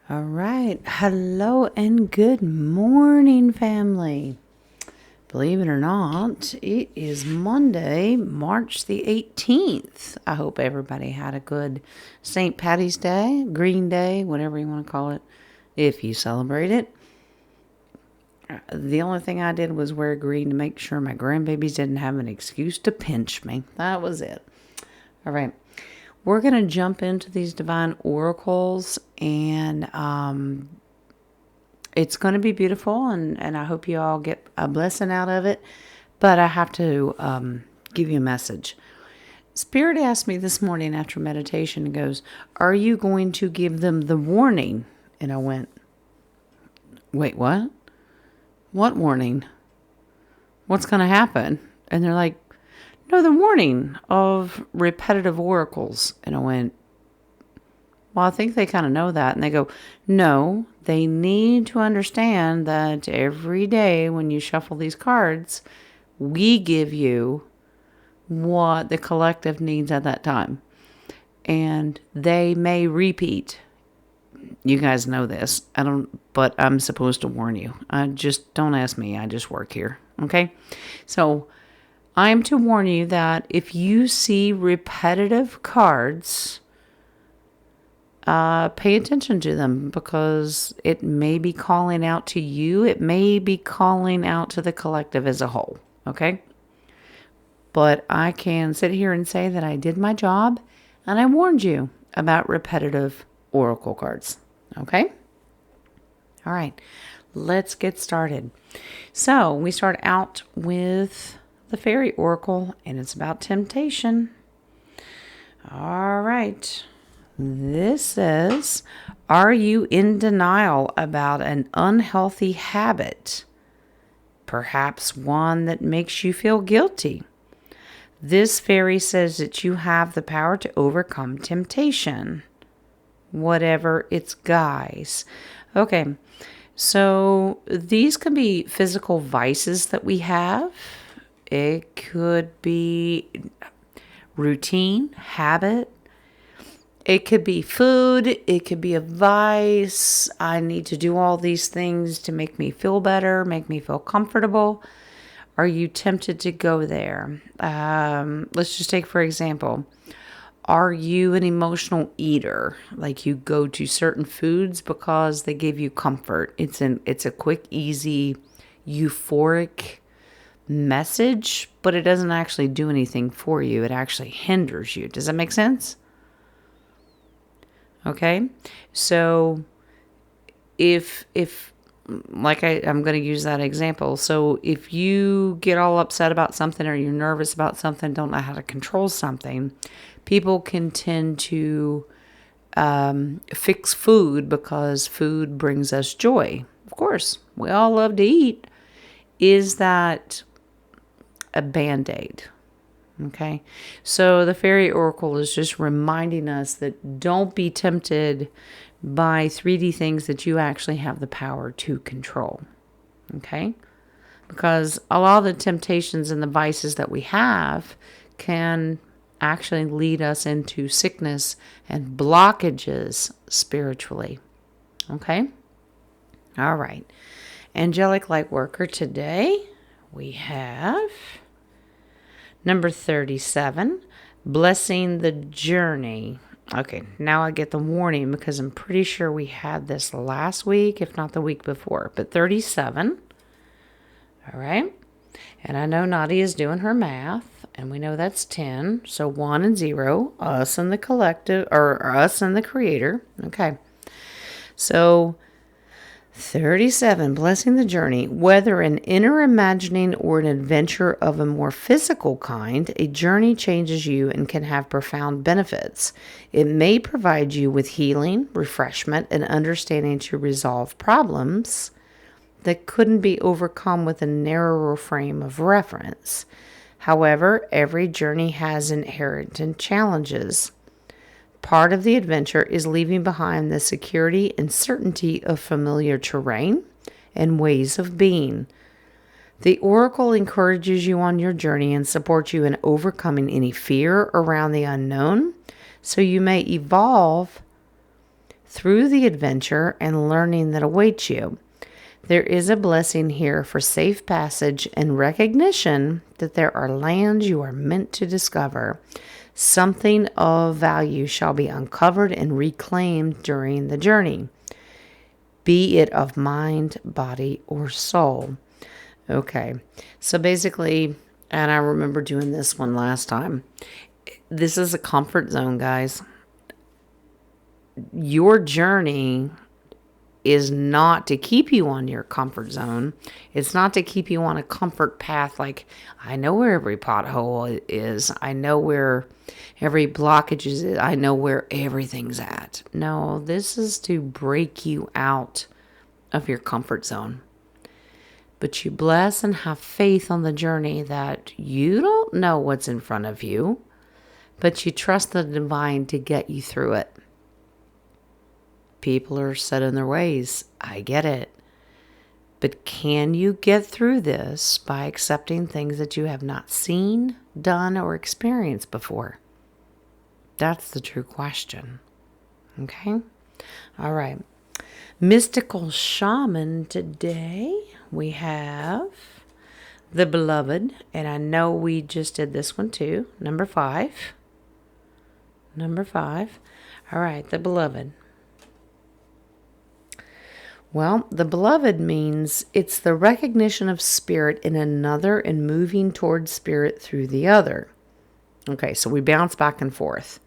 All right. Hello and good morning, family. Believe it or not, it is Monday, March the 18th. I hope everybody had a good St. Patty's Day, Green Day, whatever you want to call it, if you celebrate it. The only thing I did was wear green to make sure my grandbabies didn't have an excuse to pinch me. That was it. All right. We're going to jump into these divine oracles, and it's going to be beautiful, and I hope you all get a blessing out of it. But I have to give you a message. Spirit asked me this morning after meditation and goes, "Are you going to give them the warning?" And I went, "Wait, what? What warning? What's going to happen?" And they're like, "No, the warning of repetitive oracles." And I went, "Well, I think they kind of know that." And they go, "No, they need to understand that every day when you shuffle these cards, we give you what the collective needs at that time. And they may repeat. You guys know this. But I'm supposed to warn you. Don't ask me. I just work here. Okay? So I'm to warn you that if you see repetitive cards, pay attention to them, because it may be calling out to you. It may be calling out to the collective as a whole. Okay? But I can sit here and say that I did my job and I warned you about repetitive oracle cards. Okay? All right. Let's get started. So we start out with the fairy oracle, and it's about temptation. All right. This says, are you in denial about an unhealthy habit? Perhaps one that makes you feel guilty. This fairy says that you have the power to overcome temptation, whatever its guise. Okay, so these can be physical vices that we have. It could be routine, habit. It could be food. It could be a vice. I need to do all these things to make me feel better, make me feel comfortable. Are you tempted to go there? Let's just take, for example, are you an emotional eater? Like, you go to certain foods because they give you comfort. It's a quick, easy, euphoric message, but it doesn't actually do anything for you. It actually hinders you. Does that make sense? Okay. So if like I'm going to use that example. So if you get all upset about something, or you're nervous about something, don't know how to control something, people can tend to fix food because food brings us joy. Of course, we all love to eat. Is that a Band-Aid? Okay, so the fairy oracle is just reminding us that don't be tempted by 3D things that you actually have the power to control. Okay, because a lot of the temptations and the vices that we have can actually lead us into sickness and blockages spiritually. Okay, all right. Angelic light worker today, we have number 37, blessing the journey. Okay, now I get the warning because I'm pretty sure we had this last week, if not the week before. But 37, all right. And I know Nadia is doing her math, and we know that's 10. So 1 and 0, us and the collective, or us and the creator. Okay. So 37, blessing the journey. Whether an inner imagining or an adventure of a more physical kind, a journey changes you and can have profound benefits. It may provide you with healing, refreshment, and understanding to resolve problems that couldn't be overcome with a narrower frame of reference. However, every journey has inherent challenges. Part of the adventure is leaving behind the security and certainty of familiar terrain and ways of being. The oracle encourages you on your journey and supports you in overcoming any fear around the unknown, so you may evolve through the adventure and learning that awaits you. There is a blessing here for safe passage and recognition that there are lands you are meant to discover. Something of value shall be uncovered and reclaimed during the journey, be it of mind, body, or soul. Okay, so basically, and I remember doing this one last time, this is a comfort zone, guys. Your journey is not to keep you on your comfort zone. It's not to keep you on a comfort path like, I know where every pothole is. I know where every blockage is. I know where everything's at. No, this is to break you out of your comfort zone. But you bless and have faith on the journey that you don't know what's in front of you, but you trust the divine to get you through it. People are set in their ways. I get it. But can you get through this by accepting things that you have not seen, done, or experienced before? That's the true question. Okay? All right. Mystical Shaman today, we have the Beloved. And I know we just did this one too. Number 5. All right, the Beloved. Well, the Beloved means it's the recognition of spirit in another and moving towards spirit through the other. Okay, so we bounce back and forth.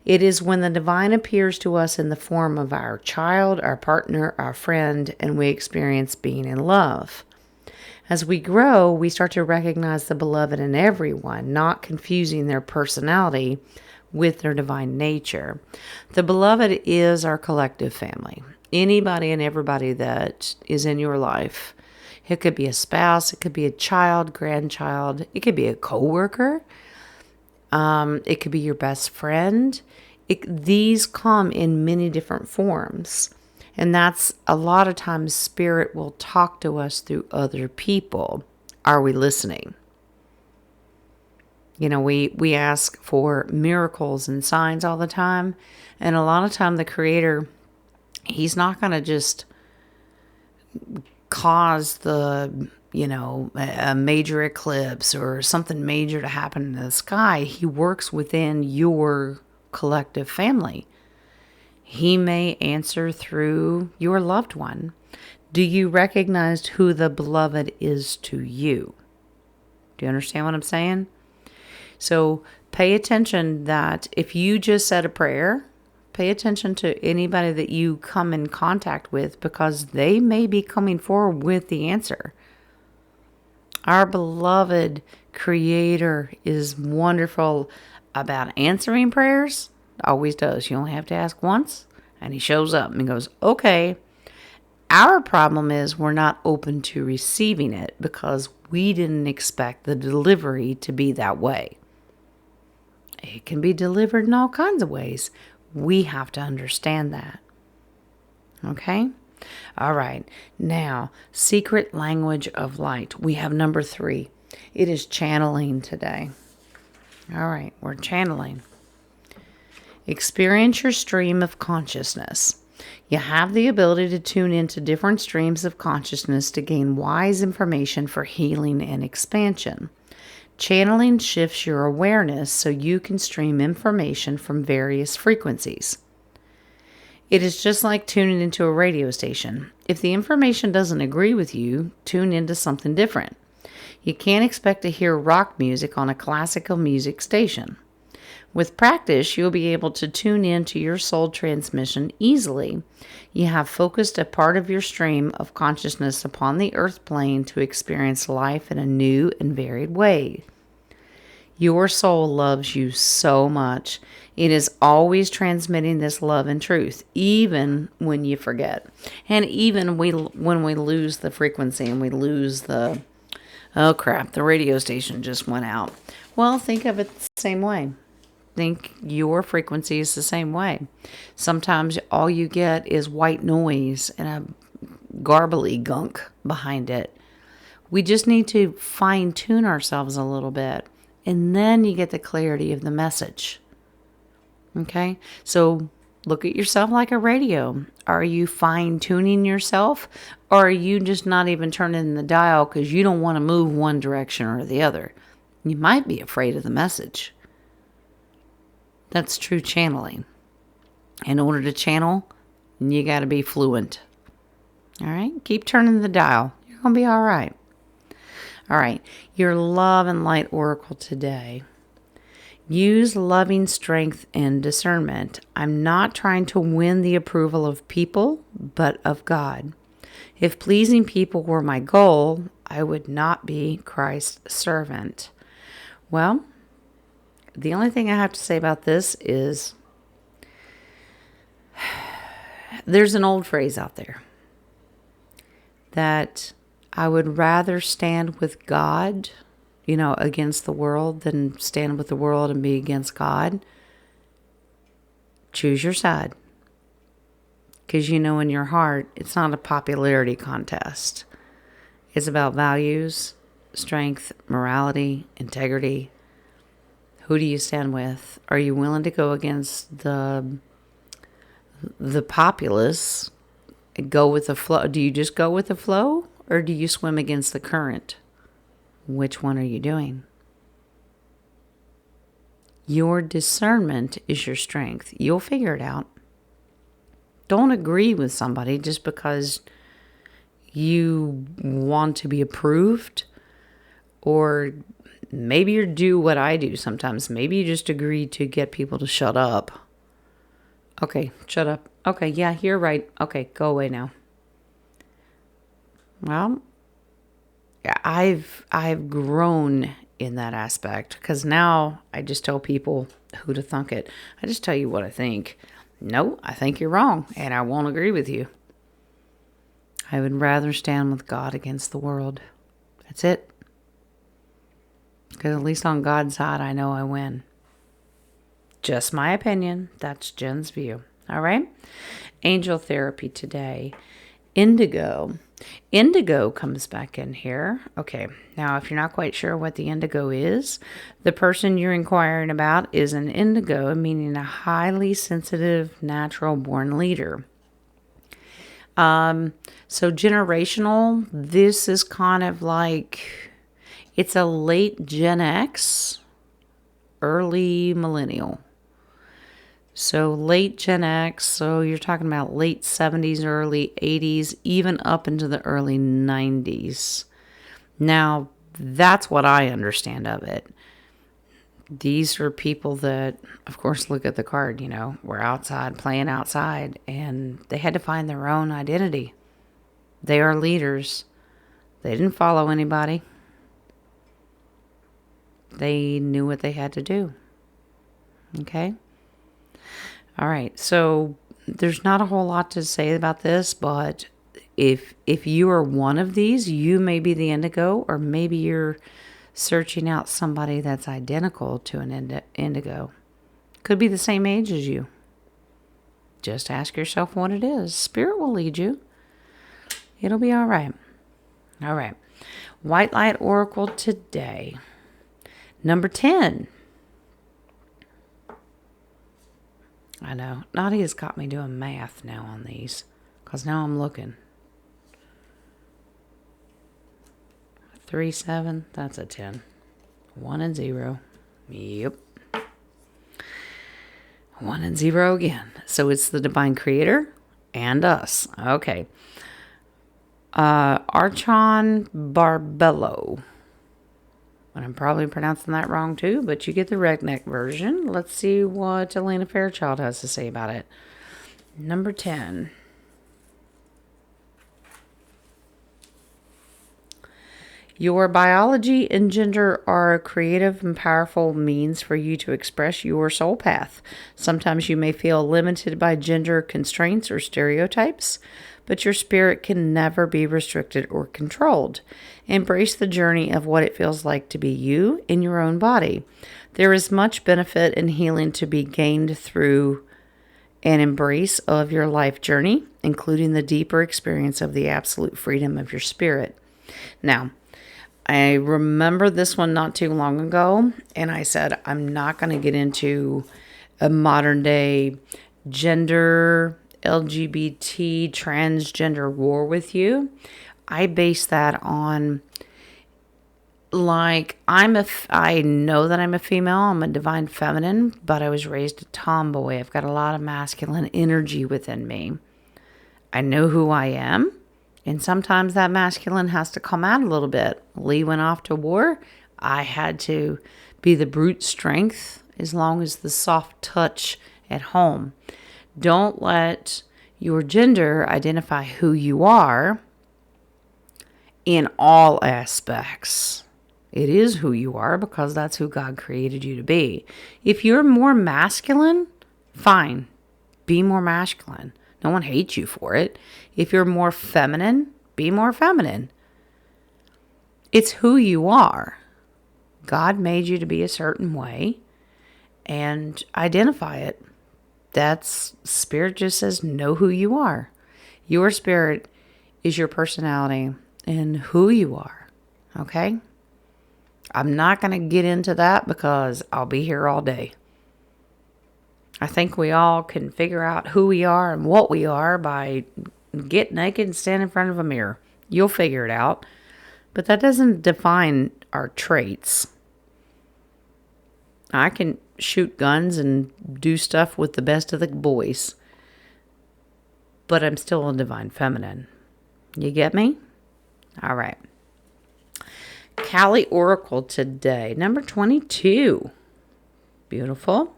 It is when the divine appears to us in the form of our child, our partner, our friend, and we experience being in love. As we grow, we start to recognize the Beloved in everyone, not confusing their personality with their divine nature. The Beloved is our collective family. Anybody and everybody that is in your life. It could be a spouse, it could be a child, grandchild, it could be a coworker, it could be your best friend. These come in many different forms. And that's a lot of times spirit will talk to us through other people. Are we listening? You know, we ask for miracles and signs all the time. And a lot of time the Creator, He's not going to just cause a major eclipse or something major to happen in the sky. He works within your collective family. He may answer through your loved one. Do you recognize who the Beloved is to you? Do you understand what I'm saying? So pay attention that if you just said a prayer, pay attention to anybody that you come in contact with because they may be coming forward with the answer. Our beloved Creator is wonderful about answering prayers. Always does. You only have to ask once and He shows up and goes, okay. Our problem is we're not open to receiving it because we didn't expect the delivery to be that way. It can be delivered in all kinds of ways. We have to understand that. Okay? All right. Now, secret language of light. We have number 3. It is channeling today. All right. We're channeling. Experience your stream of consciousness. You have the ability to tune into different streams of consciousness to gain wise information for healing and expansion. Channeling shifts your awareness so you can stream information from various frequencies. It is just like tuning into a radio station. If the information doesn't agree with you, tune into something different. You can't expect to hear rock music on a classical music station. With practice, you'll be able to tune into your soul transmission easily. You have focused a part of your stream of consciousness upon the earth plane to experience life in a new and varied way. Your soul loves you so much. It is always transmitting this love and truth, even when you forget. And even when we lose the frequency and we lose the, oh crap, the radio station just went out. Well, think of it the same way. Think your frequency is the same way. Sometimes all you get is white noise and a garbly gunk behind it. We just need to fine tune ourselves a little bit. And then you get the clarity of the message. Okay? So Look at yourself like a radio. Are you fine-tuning yourself, or are you just not even turning the dial because you don't want to move one direction or the other? You might be afraid of the message. That's true channeling. In order to channel, you got to be fluent. All right? Keep turning the dial. You're going to be all right. All right. Your love and light oracle today. Use loving strength and discernment. I'm not trying to win the approval of people, but of God. If pleasing people were my goal, I would not be Christ's servant. Well, the only thing I have to say about this is there's an old phrase out there that I would rather stand with God, against the world than stand with the world and be against God. Choose your side. Because in your heart, it's not a popularity contest. It's about values, strength, morality, integrity. Who do you stand with? Are you willing to go against the populace and go with the flow? Do you just go with the flow, or do you swim against the current? Which one are you doing? Your discernment is your strength. You'll figure it out. Don't agree with somebody just because you want to be approved, or maybe you do what I do sometimes. Maybe you just agree to get people to shut up. Okay, shut up. Okay, yeah, you're right. Okay, go away now. Well, I've grown in that aspect, because now I just tell people who to thunk it. I just tell you what I think. No, I think you're wrong, and I won't agree with you. I would rather stand with God against the world. That's it. Because at least on God's side, I know I win. Just my opinion. That's Jen's view. All right? Angel therapy today. Indigo. Indigo comes back in here. Okay, now if you're not quite sure what the indigo is, the person you're inquiring about is an indigo, meaning a highly sensitive, natural-born leader. So generational, this is kind of like, it's a late Gen X, early millennial. So late Gen X, so you're talking about late 70s, early 80s, even up into the early 90s. Now, that's what I understand of it. These are people that, of course, look at the card, were outside, playing outside, and they had to find their own identity. They are leaders. They didn't follow anybody. They knew what they had to do. Okay? All right, so there's not a whole lot to say about this, but if you are one of these, you may be the indigo, or maybe you're searching out somebody that's identical to an indigo. Could be the same age as you. Just ask yourself what it is. Spirit will lead you. It'll be all right. All right. White Light Oracle today. Number 10. I know. Nadia's got me doing math now on these, because now I'm looking. 3, 7, that's a 10. 1 and 0. Yep. 1 and 0 again. So it's the Divine Creator and us. Okay. Archon Barbello. And I'm probably pronouncing that wrong too, but you get the redneck version. Let's see what Elena Fairchild has to say about it. Number 10. Your biology and gender are creative and powerful means for you to express your soul path. Sometimes you may feel limited by gender constraints or stereotypes, but your spirit can never be restricted or controlled. Embrace the journey of what it feels like to be you in your own body. There is much benefit and healing to be gained through an embrace of your life journey, including the deeper experience of the absolute freedom of your spirit. Now, I remember this one not too long ago, and I said, I'm not going to get into a modern day gender, LGBT, transgender war with you. I base that on, like, I know that I'm a female. I'm a divine feminine, but I was raised a tomboy. I've got a lot of masculine energy within me. I know who I am, and sometimes that masculine has to come out a little bit. Lee went off to war. I had to be the brute strength as long as the soft touch at home. Don't let your gender identify who you are in all aspects. It is who you are because that's who God created you to be. If you're more masculine, fine. Be more masculine. No one hates you for it. If you're more feminine, be more feminine. It's who you are. God made you to be a certain way, and identify it. That's, Spirit just says, know who you are. Your spirit is your personality and who you are. Okay? I'm not going to get into that because I'll be here all day. I think we all can figure out who we are and what we are by get naked and stand in front of a mirror. You'll figure it out. But that doesn't define our traits. I can shoot guns and do stuff with the best of the boys, but I'm still a divine feminine. You get me? All right. Kali Oracle today, number 22. Beautiful.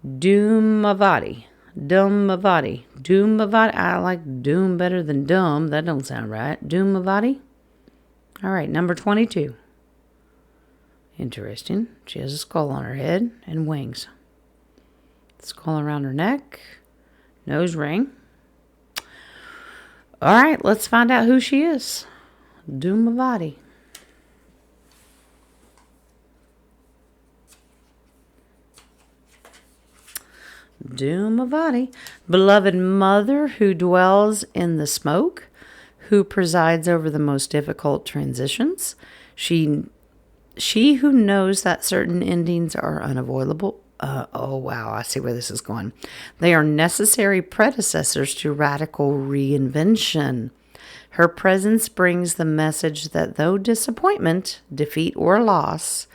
Doomavati. Doomavati. Doomavati. I like doom better than dumb. That don't sound right. Doomavati. All right, number 22. Interesting. She has a skull on her head and wings. Skull around her neck. Nose ring. All right, let's find out who she is. Doomavati. Doomavati. Beloved mother who dwells in the smoke, who presides over the most difficult transitions. She who knows that certain endings are unavoidable. Oh, wow, I see where this is going. They are necessary predecessors to radical reinvention. Her presence brings the message that though disappointment, defeat, or loss,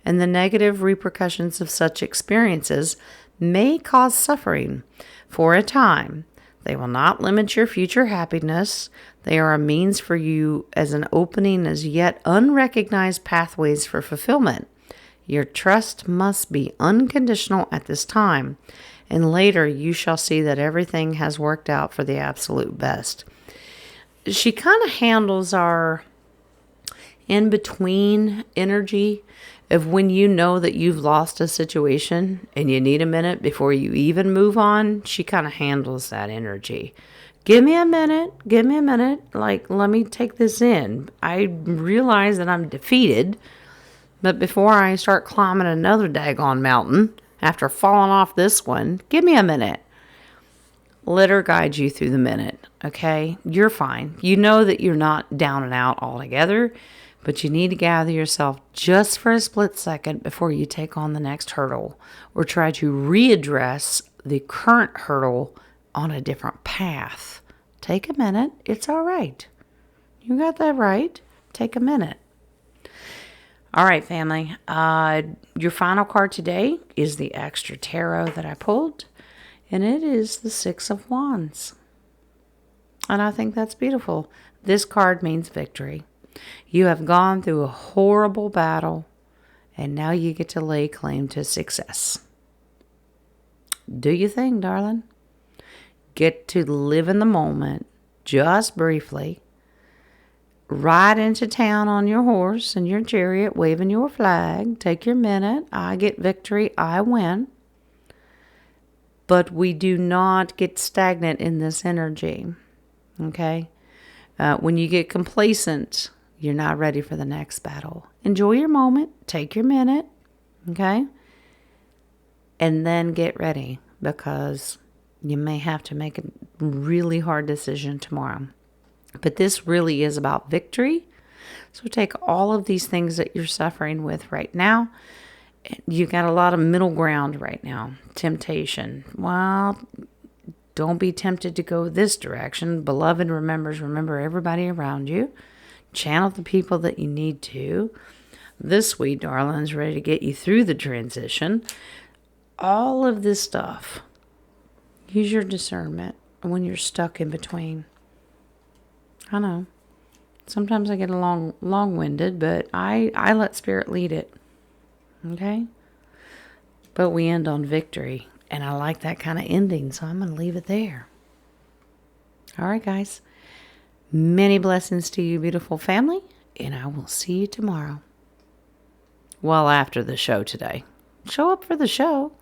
and the negative repercussions of such experiences may cause suffering for a time, they will not limit your future happiness. They are a means for you as an opening as yet unrecognized pathways for fulfillment. Your trust must be unconditional at this time, and later you shall see that everything has worked out for the absolute best. She kind of handles our in-between energy of when you know that you've lost a situation and you need a minute before you even move on. She kind of handles that energy. Give me a minute. Give me a minute. Like, let me take this in. I realize that I'm defeated, but before I start climbing another daggone mountain after falling off this one, give me a minute. Let her guide you through the minute, okay? You're fine. You know that you're not down and out altogether, but you need to gather yourself just for a split second before you take on the next hurdle or try to readdress the current hurdle on a different path. Take a minute. It's all right. You got that right. Take a minute. All right, family. Your final card today is the extra tarot that I pulled, and it is the Six of Wands. And I think that's beautiful. This card means victory. You have gone through a horrible battle, and now you get to lay claim to success. Do your thing, darling. Get to live in the moment, just briefly. Ride into town on your horse and your chariot, waving your flag. Take your minute. I get victory. I win. But we do not get stagnant in this energy. Okay? When you get complacent, you're not ready for the next battle. Enjoy your moment. Take your minute. Okay? And then get ready, because you may have to make a really hard decision tomorrow. But this really is about victory. So take all of these things that you're suffering with right now You got a lot of middle ground right now. Temptation. Well, don't be tempted to go this direction. Beloved remember everybody around you. Channel the people that you need to. This sweet darling is ready to get you through the transition. All of this stuff. Use your discernment when you're stuck in between. I know. Sometimes I get long-winded, but I let spirit lead it. Okay? But we end on victory. And I like that kind of ending, so I'm going to leave it there. All right, guys. Many blessings to you, beautiful family. And I will see you tomorrow. Well, after the show today. Show up for the show.